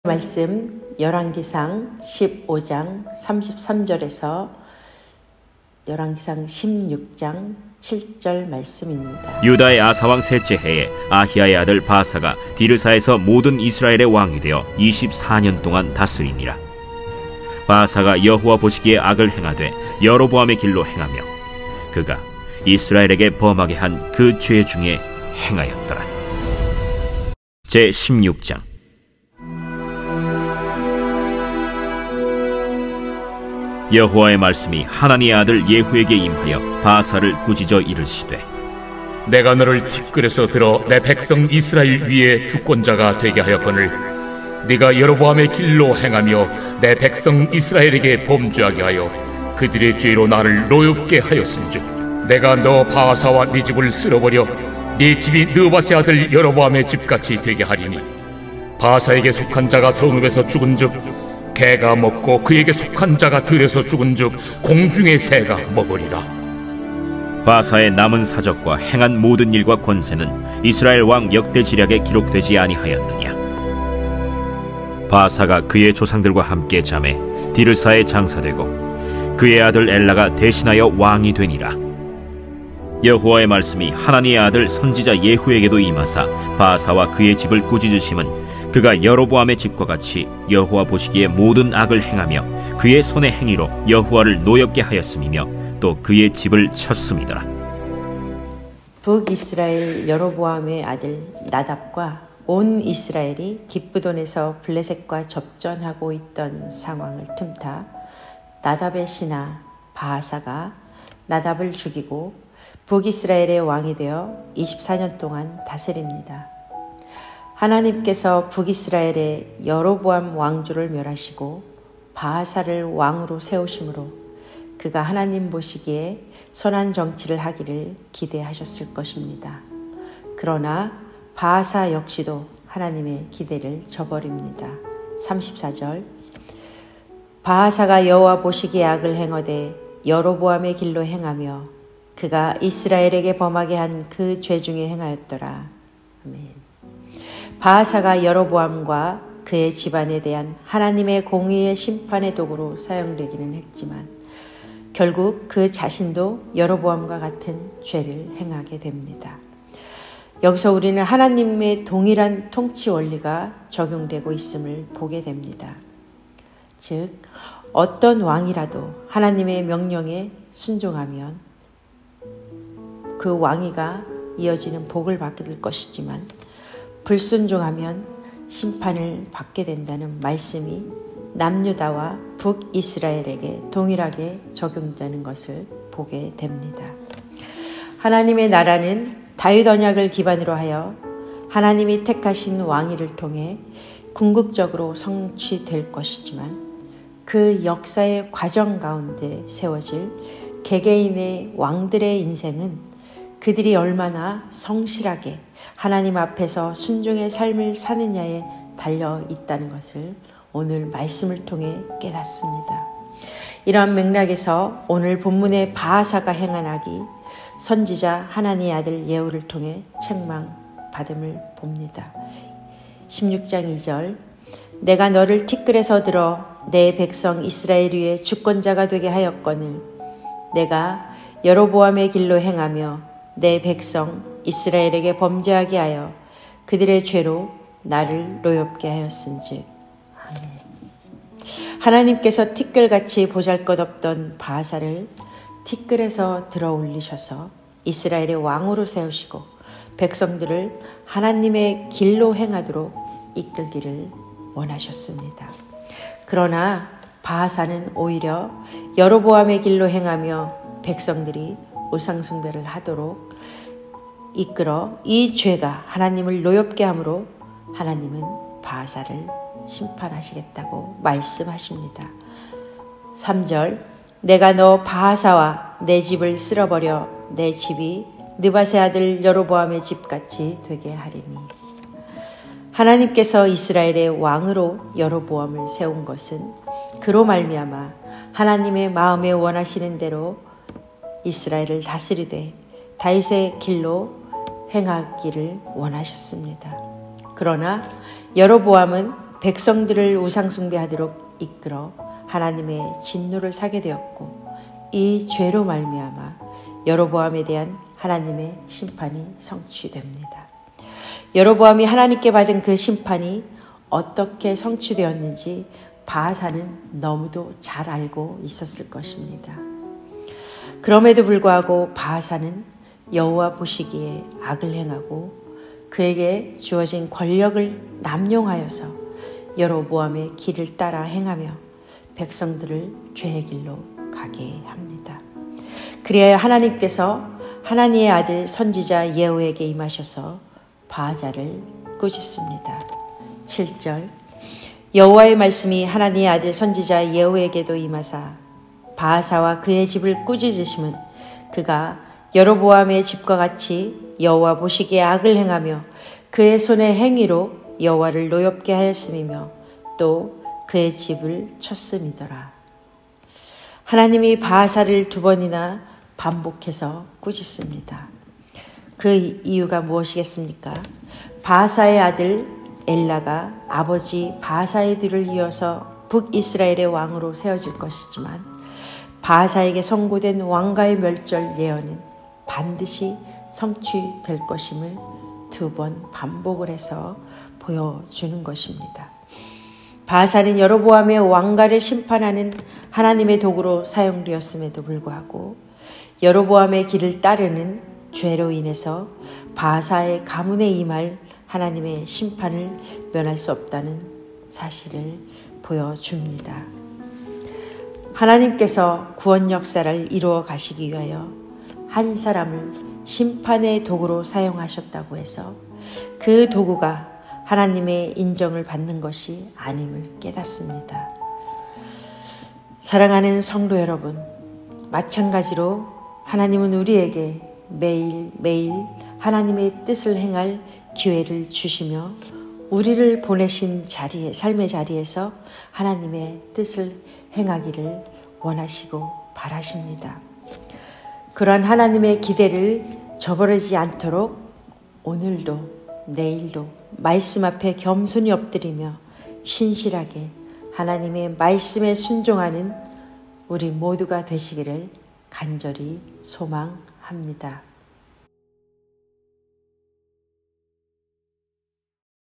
말씀 열왕기상 15장 33절에서 열왕기상 16장 7절 말씀입니다. 유다의 아사왕 셋째 해에 아히야의 아들 바사가 디르사에서 모든 이스라엘의 왕이 되어 24년 동안 다스리니라. 바사가 여호와 보시기에 악을 행하되 여로보암의 길로 행하며 그가 이스라엘에게 범하게 한 그 죄 중에 행하였더라. 제 16장. 여호와의 말씀이 하나니의 아들 예후에게 임하여 바사를 꾸짖어 이르시되, 내가 너를 티끌에서 들어 내 백성 이스라엘 위에 주권자가 되게 하였거늘 네가 여로보암의 길로 행하며 내 백성 이스라엘에게 범죄하게 하여 그들의 죄로 나를 노엽게 하였음즉 내가 너 바사와 네 집을 쓸어버려 네 집이 느바세 아들 여로보암의 집같이 되게 하리니 바사에게 속한 자가 성읍에서 죽은즉 개가 먹고 그에게 속한 자가 들에서 죽은즉 공중의 새가 먹으리라. 바사의 남은 사적과 행한 모든 일과 권세는 이스라엘 왕 역대지략에 기록되지 아니하였느냐. 바사가 그의 조상들과 함께 잠에 디르사에 장사되고 그의 아들 엘라가 대신하여 왕이 되니라. 여호와의 말씀이 하나니의 아들 선지자 예후에게도 임하사 바사와 그의 집을 꾸짖으심은 그가 여로보암의 집과 같이 여호와 보시기에 모든 악을 행하며 그의 손의 행위로 여호와를 노엽게 하였음이며 또 그의 집을 쳤음이더라. 북이스라엘 여로보암의 아들 나답과 온 이스라엘이 기브돈에서 블레셋과 접전하고 있던 상황을 틈타 나답의 신하 바사가 나답을 죽이고 북이스라엘의 왕이 되어 24년 동안 다스립니다. 하나님께서 북이스라엘의 여로보암 왕조를 멸하시고 바하사를 왕으로 세우심으로 그가 하나님 보시기에 선한 정치를 하기를 기대하셨을 것입니다. 그러나 바하사 역시도 하나님의 기대를 저버립니다. 34절. 바하사가 여호와 보시기에 악을 행하되 여로보암의 길로 행하며 그가 이스라엘에게 범하게 한 그 죄 중에 행하였더라. 아멘. 바하사가 여로보암과 그의 집안에 대한 하나님의 공의의 심판의 도구로 사용되기는 했지만 결국 그 자신도 여로보암과 같은 죄를 행하게 됩니다. 여기서 우리는 하나님의 동일한 통치 원리가 적용되고 있음을 보게 됩니다. 즉 어떤 왕이라도 하나님의 명령에 순종하면 그 왕위가 이어지는 복을 받게 될 것이지만 불순종하면 심판을 받게 된다는 말씀이 남유다와 북이스라엘에게 동일하게 적용되는 것을 보게 됩니다. 하나님의 나라는 다윗 언약을 기반으로 하여 하나님이 택하신 왕위를 통해 궁극적으로 성취될 것이지만 그 역사의 과정 가운데 세워질 개개인의 왕들의 인생은 그들이 얼마나 성실하게 하나님 앞에서 순종의 삶을 사느냐에 달려 있다는 것을 오늘 말씀을 통해 깨닫습니다. 이러한 맥락에서 오늘 본문의 바하사가 행한 악이 선지자 하나니의 아들 예후를 통해 책망받음을 봅니다. 16장 2절. 내가 너를 티끌에서 들어 내 백성 이스라엘 위에 주권자가 되게 하였거늘 내가 여로보암의 길로 행하며 내 백성 이스라엘에게 범죄하게 하여 그들의 죄로 나를 노엽게 하였은즉. 아멘. 하나님께서 티끌같이 보잘것없던 바하사를 티끌에서 들어 올리셔서 이스라엘의 왕으로 세우시고 백성들을 하나님의 길로 행하도록 이끌기를 원하셨습니다. 그러나 바하사는 오히려 여로보암의 길로 행하며 백성들이 우상숭배를 하도록 이끌어 이 죄가 하나님을 노엽게 함으로 하나님은 바하사를 심판하시겠다고 말씀하십니다. 3절. 내가 너 바하사와 내 집을 쓸어버려 내 집이 느바세 아들 여로보암의 집같이 되게 하리니. 하나님께서 이스라엘의 왕으로 여로보암을 세운 것은 그로 말미암아 하나님의 마음에 원하시는 대로 이스라엘을 다스리되 다윗의 길로 행하기를 원하셨습니다. 그러나 여로보암은 백성들을 우상숭배하도록 이끌어 하나님의 진노를 사게 되었고, 이 죄로 말미암아 여로보암에 대한 하나님의 심판이 성취됩니다. 여로보암이 하나님께 받은 그 심판이 어떻게 성취되었는지 바하사는 너무도 잘 알고 있었을 것입니다. 그럼에도 불구하고 바하사는 여호와 보시기에 악을 행하고 그에게 주어진 권력을 남용하여서 여로보암의 길을 따라 행하며 백성들을 죄의 길로 가게 합니다. 그리하여 하나님께서 하나님의 아들 선지자 예후에게 임하셔서 바하사를 꾸짖습니다. 7절, 여호와의 말씀이 하나님의 아들 선지자 예후에게도 임하사 바하사와 그의 집을 꾸짖으심은 그가 여로보암의 집과 같이 여호와 보시기에 악을 행하며 그의 손의 행위로 여호와를 노엽게 하였음이며 또 그의 집을 쳤음이더라. 하나님이 바하사를 2번이나 반복해서 꾸짖습니다. 그 이유가 무엇이겠습니까? 바하사의 아들 엘라가 아버지 바하사의 뒤를 이어서 북이스라엘의 왕으로 세워질 것이지만 바하사에게 선고된 왕가의 멸절 예언은 반드시 성취될 것임을 2번 반복을 해서 보여주는 것입니다. 바하사는 여로보암의 왕가를 심판하는 하나님의 도구로 사용되었음에도 불구하고 여로보암의 길을 따르는 죄로 인해서 바하사의 가문에 임할 하나님의 심판을 면할 수 없다는 사실을 보여줍니다. 하나님께서 구원 역사를 이루어 가시기 위하여 한 사람을 심판의 도구로 사용하셨다고 해서 그 도구가 하나님의 인정을 받는 것이 아님을 깨닫습니다. 사랑하는 성도 여러분, 마찬가지로 하나님은 우리에게 매일매일 하나님의 뜻을 행할 기회를 주시며 우리를 보내신 삶의 자리에서 하나님의 뜻을 행하기를 원하시고 바라십니다. 그러한 하나님의 기대를 저버리지 않도록 오늘도 내일도 말씀 앞에 겸손히 엎드리며 신실하게 하나님의 말씀에 순종하는 우리 모두가 되시기를 간절히 소망합니다.